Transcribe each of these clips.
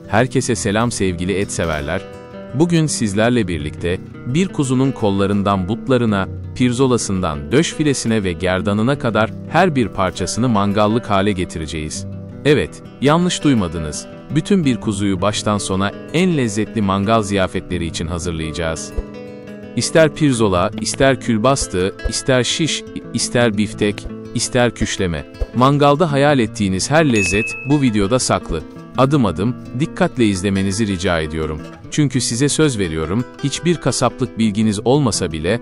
Herkese selam sevgili et severler. Bugün sizlerle birlikte bir kuzunun kollarından butlarına, pirzolasından döş filesine ve gerdanına kadar her bir parçasını mangallık hale getireceğiz. Evet, yanlış duymadınız. Bütün bir kuzuyu baştan sona en lezzetli mangal ziyafetleri için hazırlayacağız. İster pirzola, ister külbastı, ister şiş, ister biftek, ister küşleme. Mangalda hayal ettiğiniz her lezzet bu videoda saklı. Adım adım, dikkatle izlemenizi rica ediyorum. Çünkü size söz veriyorum, hiçbir kasaplık bilginiz olmasa bile,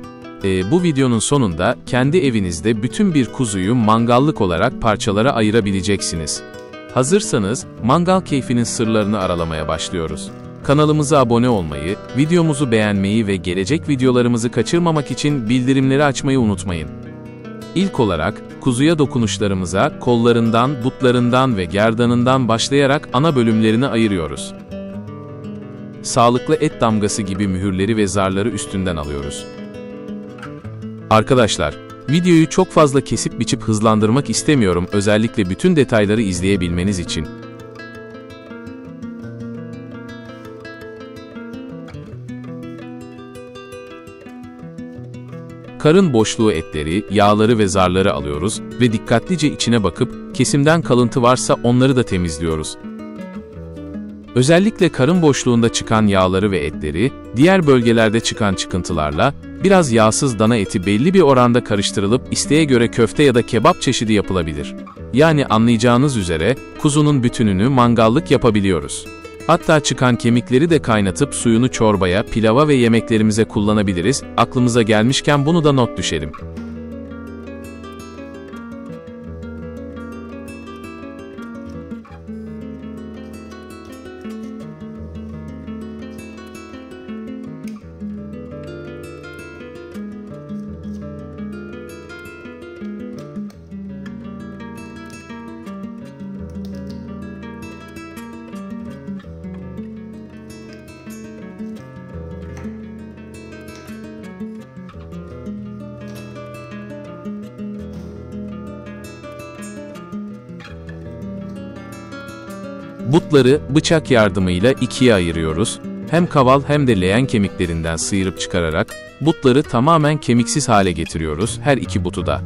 bu videonun sonunda kendi evinizde bütün bir kuzuyu mangallık olarak parçalara ayırabileceksiniz. Hazırsanız, mangal keyfinin sırlarını aralamaya başlıyoruz. Kanalımıza abone olmayı, videomuzu beğenmeyi ve gelecek videolarımızı kaçırmamak için bildirimleri açmayı unutmayın. İlk olarak, kuzuya dokunuşlarımıza kollarından, butlarından ve gerdanından başlayarak ana bölümlerini ayırıyoruz. Sağlıklı et damgası gibi mühürleri ve zarları üstünden alıyoruz. Arkadaşlar, videoyu çok fazla kesip biçip hızlandırmak istemiyorum, özellikle bütün detayları izleyebilmeniz için. Karın boşluğu etleri, yağları ve zarları alıyoruz ve dikkatlice içine bakıp kesimden kalıntı varsa onları da temizliyoruz. Özellikle karın boşluğunda çıkan yağları ve etleri, diğer bölgelerde çıkan çıkıntılarla, biraz yağsız dana eti belli bir oranda karıştırılıp isteğe göre köfte ya da kebap çeşidi yapılabilir. Yani anlayacağınız üzere, kuzunun bütününü mangallık yapabiliyoruz. Hatta çıkan kemikleri de kaynatıp suyunu çorbaya, pilava ve yemeklerimize kullanabiliriz. Aklımıza gelmişken bunu da not düşelim. Butları bıçak yardımıyla ikiye ayırıyoruz. Hem kaval hem de leğen kemiklerinden sıyırıp çıkararak butları tamamen kemiksiz hale getiriyoruz, her iki butu da.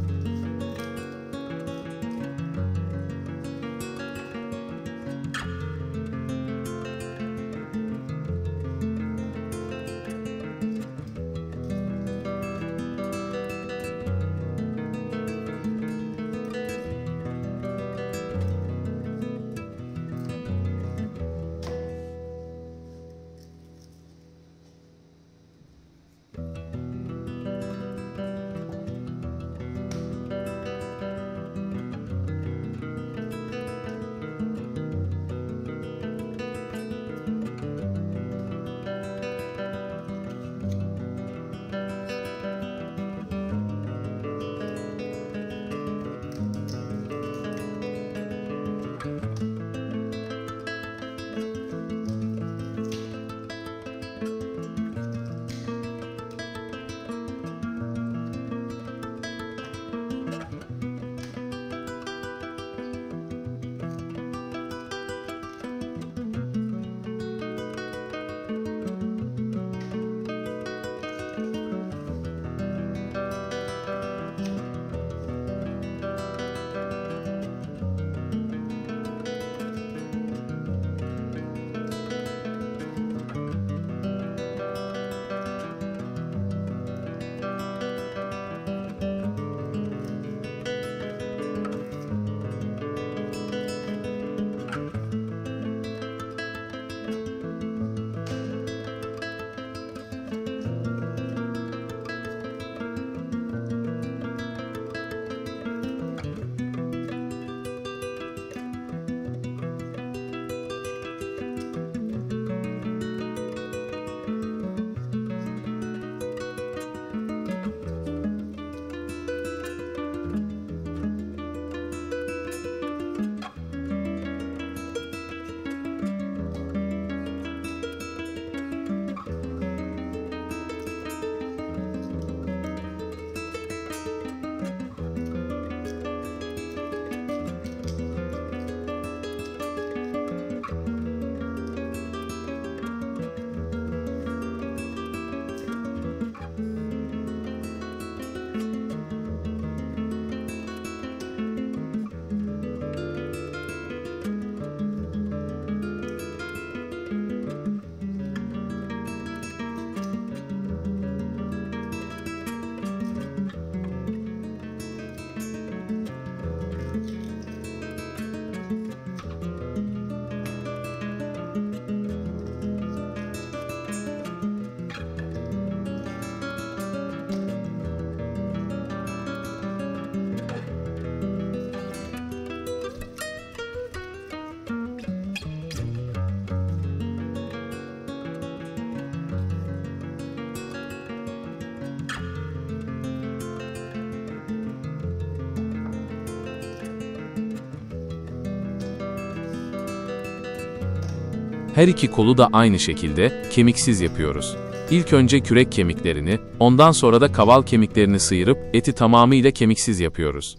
Her iki kolu da aynı şekilde kemiksiz yapıyoruz. İlk önce kürek kemiklerini, ondan sonra da kaval kemiklerini sıyırıp eti tamamıyla kemiksiz yapıyoruz.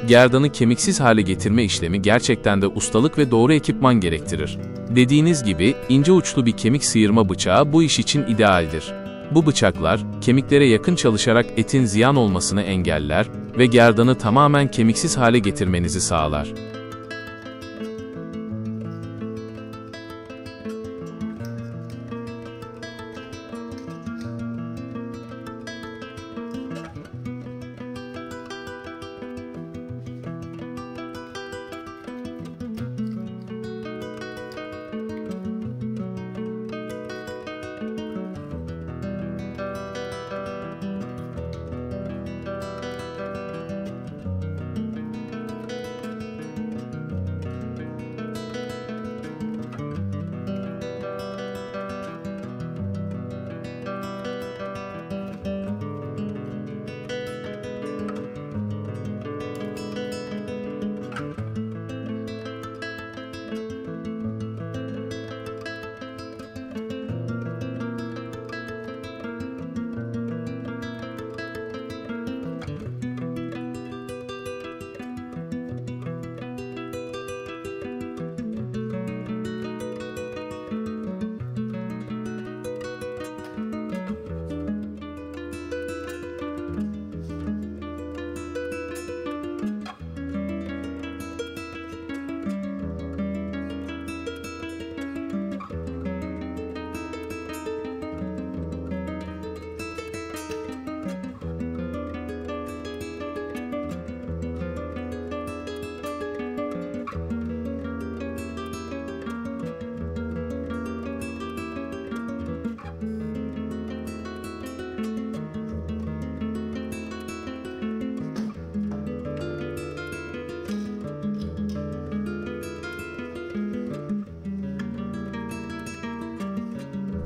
Gerdanı kemiksiz hale getirme işlemi gerçekten de ustalık ve doğru ekipman gerektirir. Dediğiniz gibi ince uçlu bir kemik sıyırma bıçağı bu iş için idealdir. Bu bıçaklar, kemiklere yakın çalışarak etin ziyan olmasını engeller ve gerdanı tamamen kemiksiz hale getirmenizi sağlar.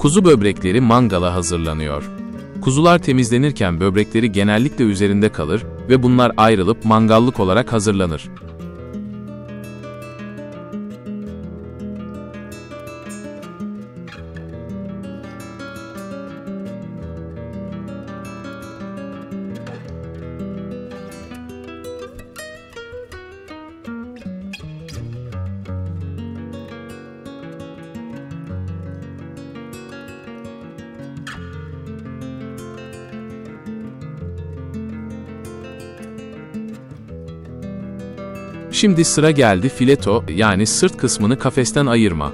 Kuzu böbrekleri mangala hazırlanıyor. Kuzular temizlenirken böbrekleri genellikle üzerinde kalır ve bunlar ayrılıp mangallık olarak hazırlanır. Şimdi sıra geldi fileto, yani sırt kısmını kafesten ayırma.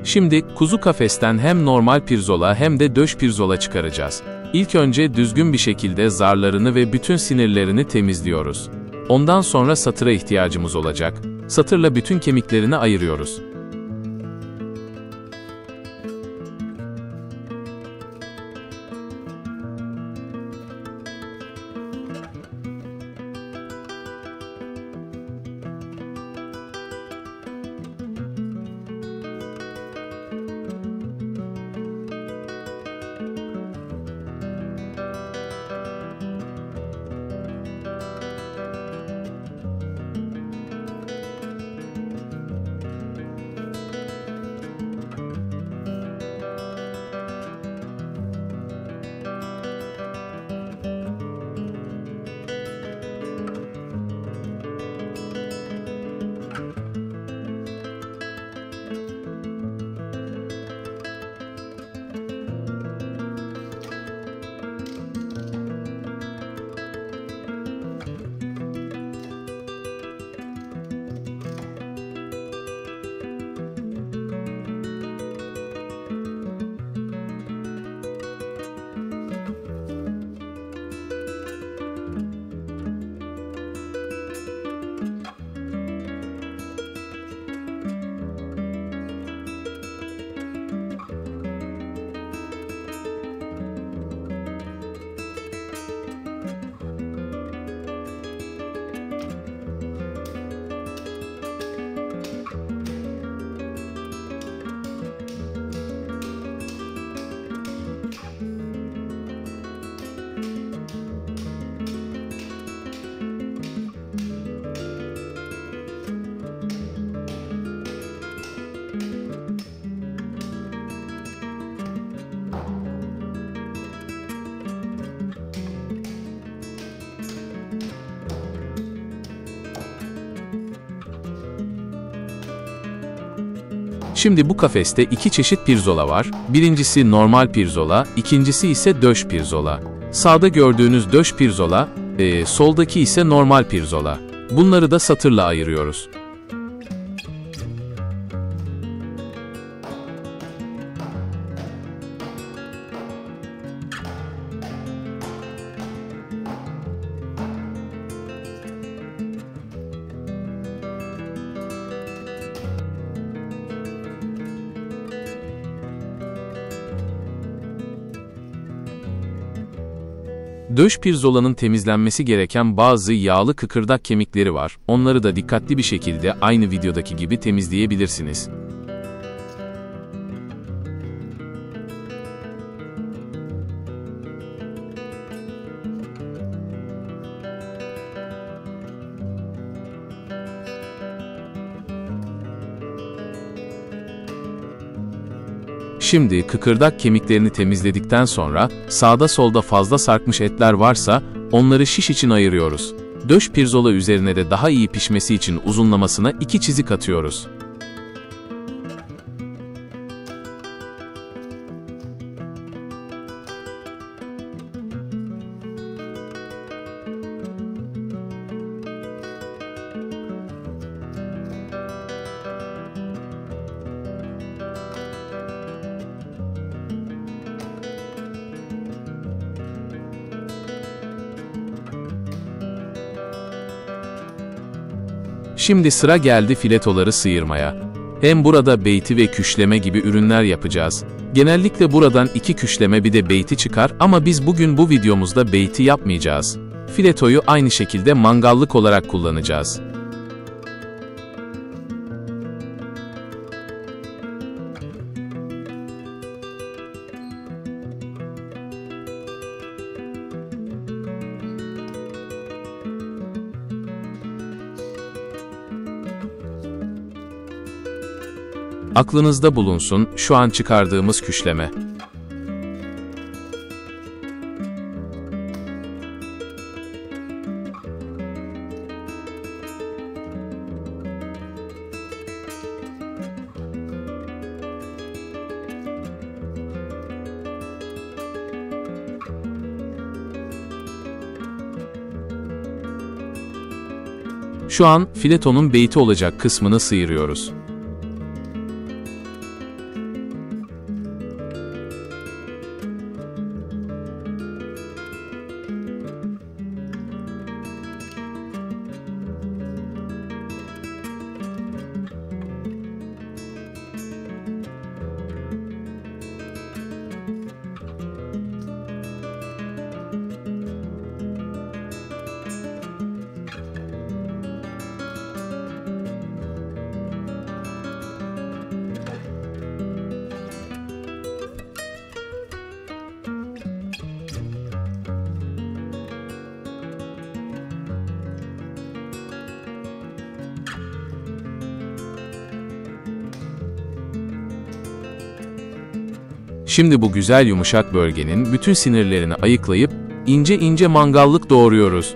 Şimdi kuzu kafesten hem normal pirzola hem de döş pirzola çıkaracağız. İlk önce düzgün bir şekilde zarlarını ve bütün sinirlerini temizliyoruz. Ondan sonra satıra ihtiyacımız olacak. Satırla bütün kemiklerini ayırıyoruz. Şimdi bu kafeste iki çeşit pirzola var. Birincisi normal pirzola, ikincisi ise döş pirzola. Sağda gördüğünüz döş pirzola, soldaki ise normal pirzola. Bunları da satırla ayırıyoruz. Döş pirzolanın temizlenmesi gereken bazı yağlı kıkırdak kemikleri var. Onları da dikkatli bir şekilde aynı videodaki gibi temizleyebilirsiniz. Şimdi kıkırdak kemiklerini temizledikten sonra sağda solda fazla sarkmış etler varsa onları şiş için ayırıyoruz. Döş pirzola üzerine de daha iyi pişmesi için uzunlamasına 2 çizik atıyoruz. Şimdi sıra geldi filetoları sıyırmaya. Hem burada beyti ve küşleme gibi ürünler yapacağız. Genellikle buradan 2 küşleme bir de beyti çıkar ama biz bugün bu videomuzda beyti yapmayacağız. Filetoyu aynı şekilde mangallık olarak kullanacağız. Aklınızda bulunsun şu an çıkardığımız küşleme. Şu an filetonun beyti olacak kısmını sıyırıyoruz. Şimdi bu güzel yumuşak bölgenin bütün sinirlerini ayıklayıp ince ince mangallık doğruyoruz.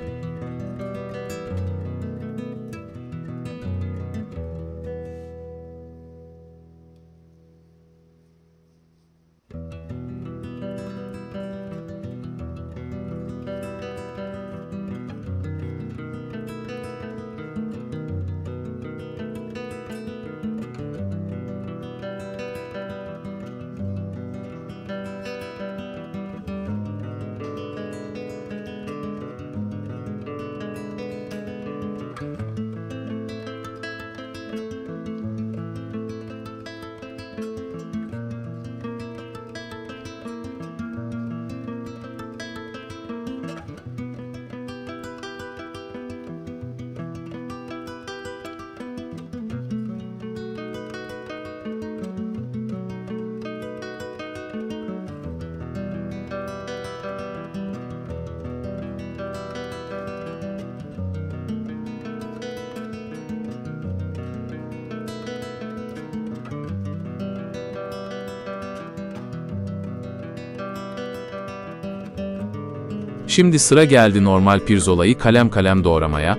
Şimdi sıra geldi normal pirzolayı kalem kalem doğramaya.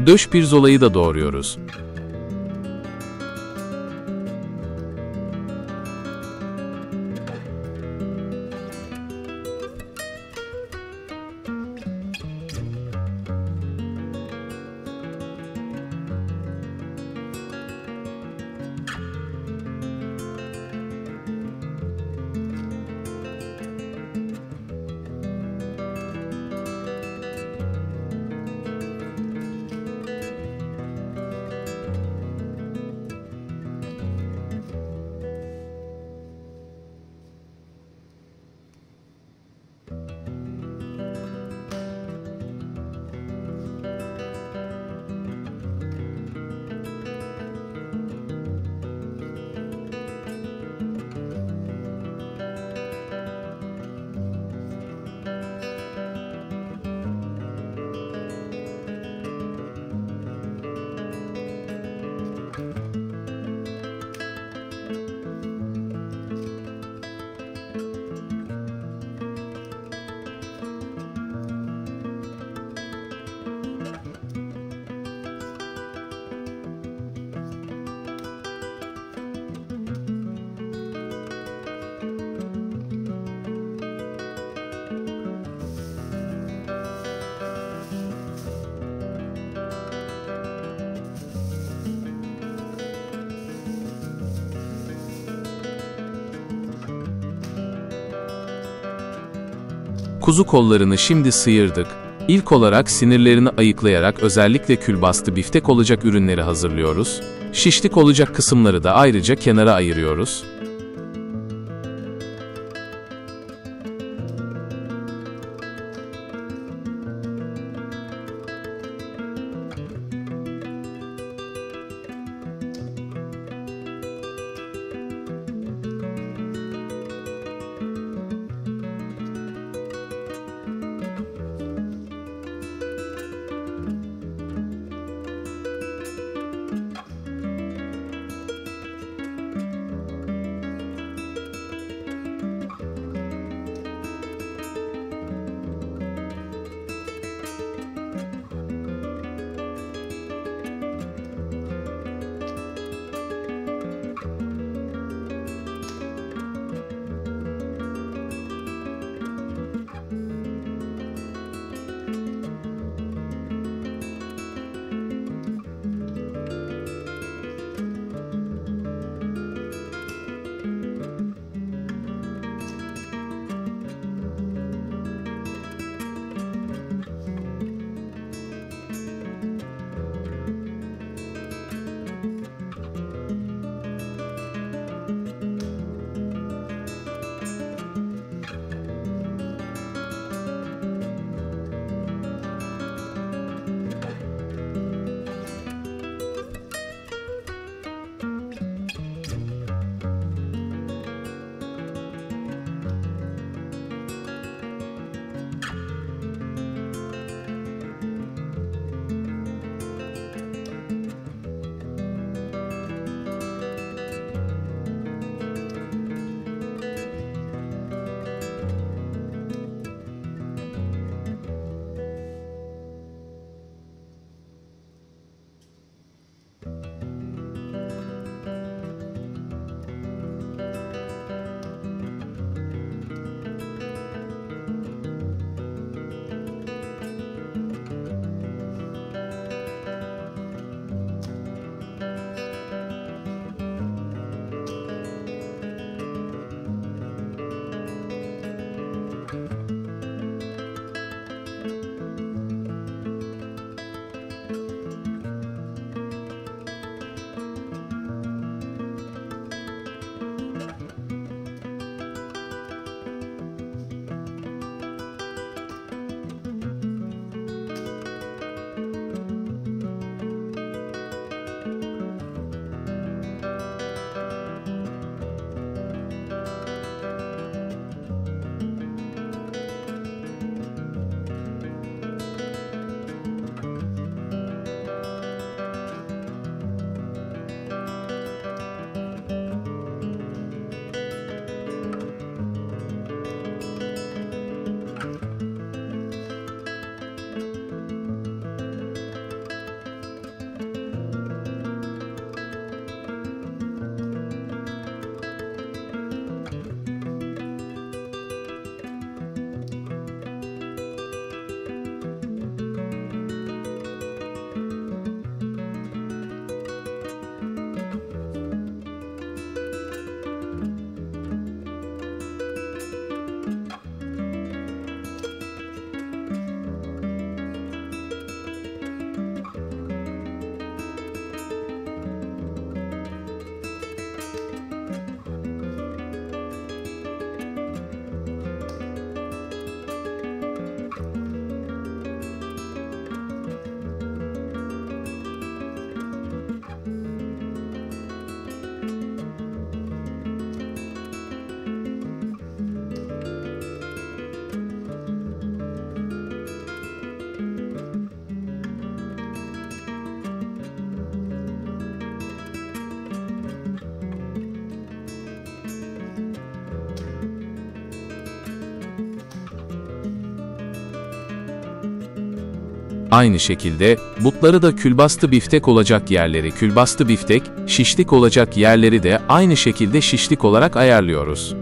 Döş pirzolayı da doğruyoruz. Kuzu kollarını şimdi sıyırdık. İlk olarak sinirlerini ayıklayarak özellikle külbastı biftek olacak ürünleri hazırlıyoruz. Şişlik olacak kısımları da ayrıca kenara ayırıyoruz. Aynı şekilde, butları da külbastı biftek olacak yerleri külbastı biftek, şişlik olacak yerleri de aynı şekilde şişlik olarak ayarlıyoruz.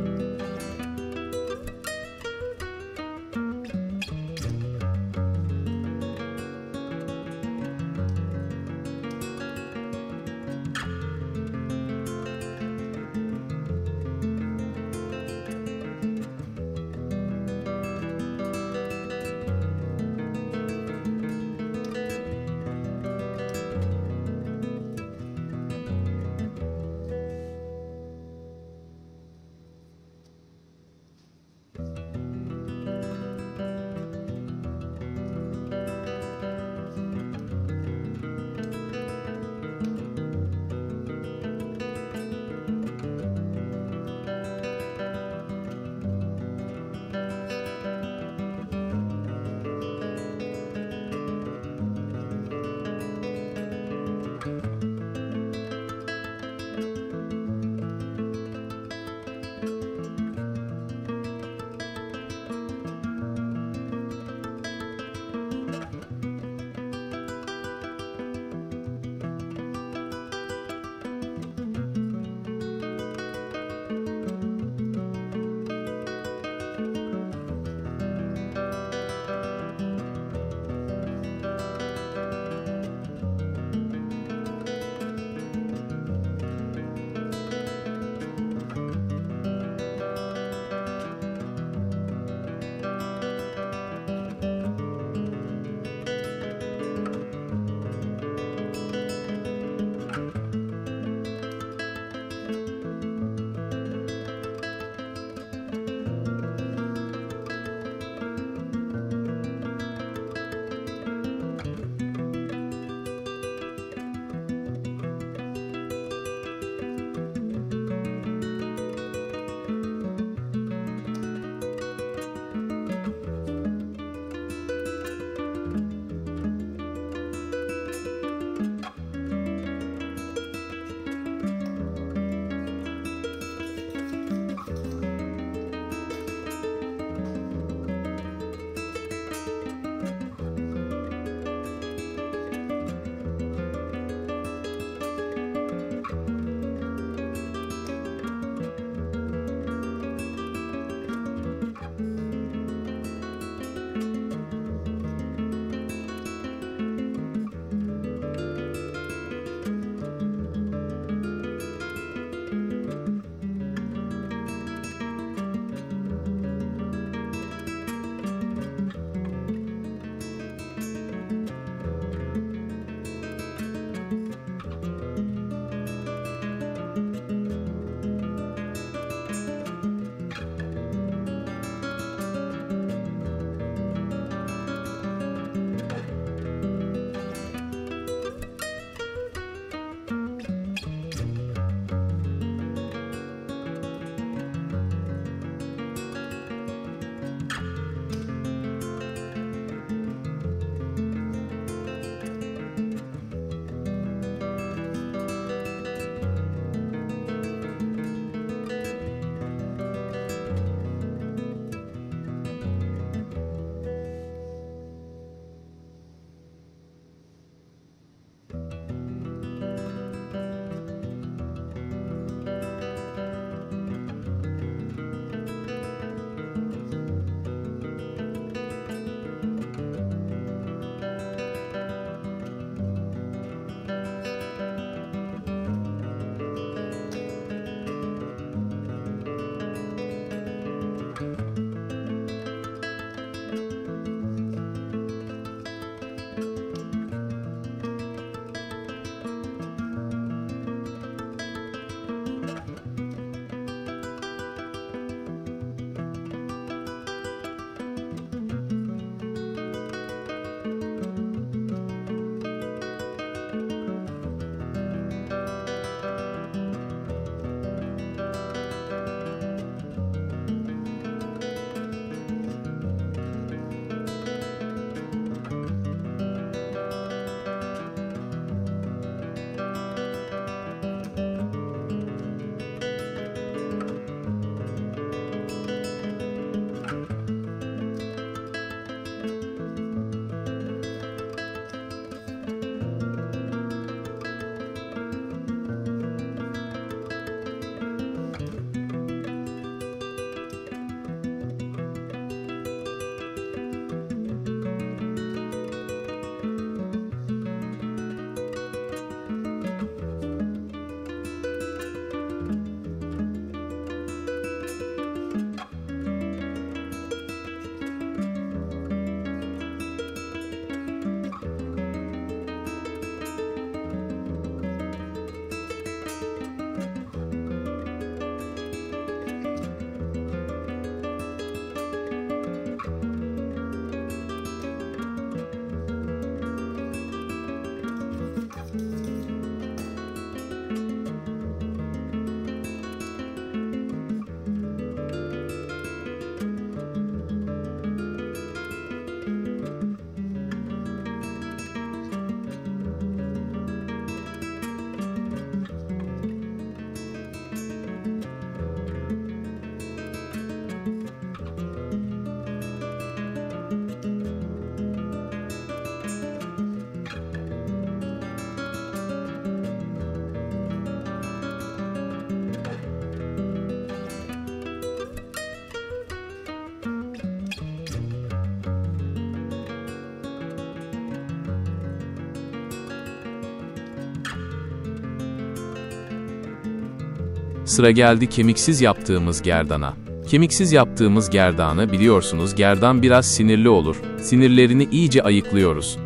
Sıra geldi kemiksiz yaptığımız gerdana. Kemiksiz yaptığımız gerdanı biliyorsunuz, gerdan biraz sinirli olur. Sinirlerini iyice ayıklıyoruz.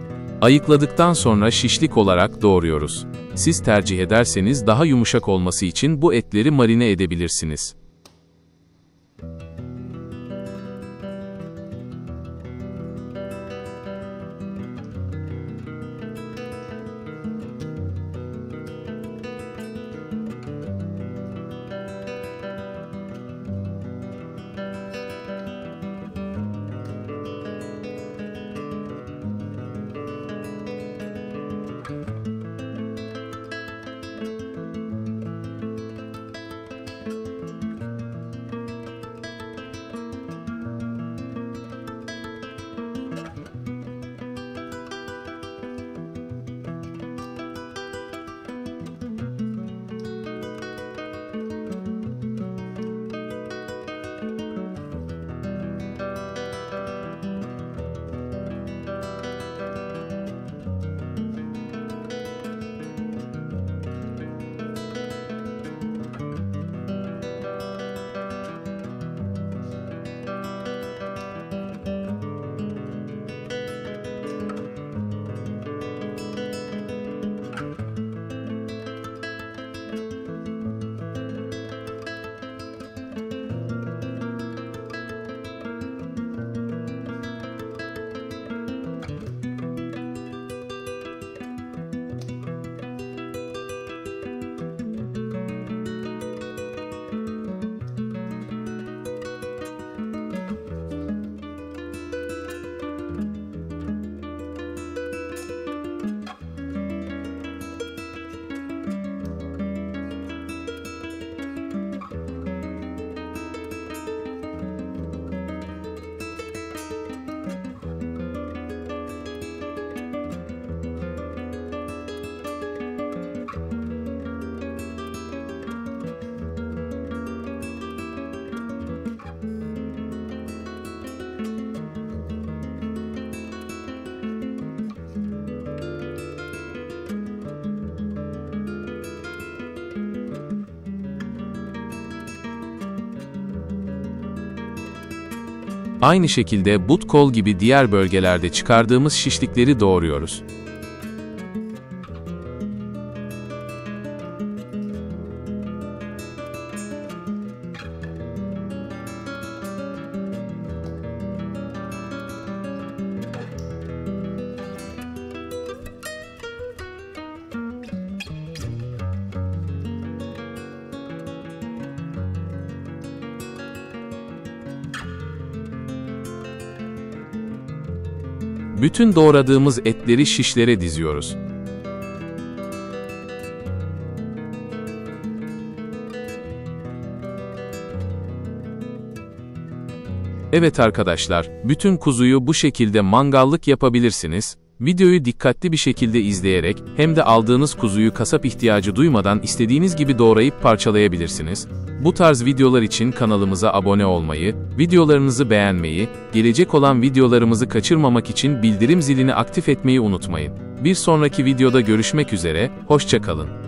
Ayıkladıktan sonra şişlik olarak doğruyoruz. Siz tercih ederseniz daha yumuşak olması için bu etleri marine edebilirsiniz. Aynı şekilde but kol gibi diğer bölgelerde çıkardığımız şişlikleri doğruyoruz. Bütün doğradığımız etleri şişlere diziyoruz. Evet arkadaşlar, bütün kuzuyu bu şekilde mangallık yapabilirsiniz. Videoyu dikkatli bir şekilde izleyerek hem de aldığınız kuzuyu kasap ihtiyacı duymadan istediğiniz gibi doğrayıp parçalayabilirsiniz. Bu tarz videolar için kanalımıza abone olmayı, videolarınızı beğenmeyi, gelecek olan videolarımızı kaçırmamak için bildirim zilini aktif etmeyi unutmayın. Bir sonraki videoda görüşmek üzere, hoşça kalın.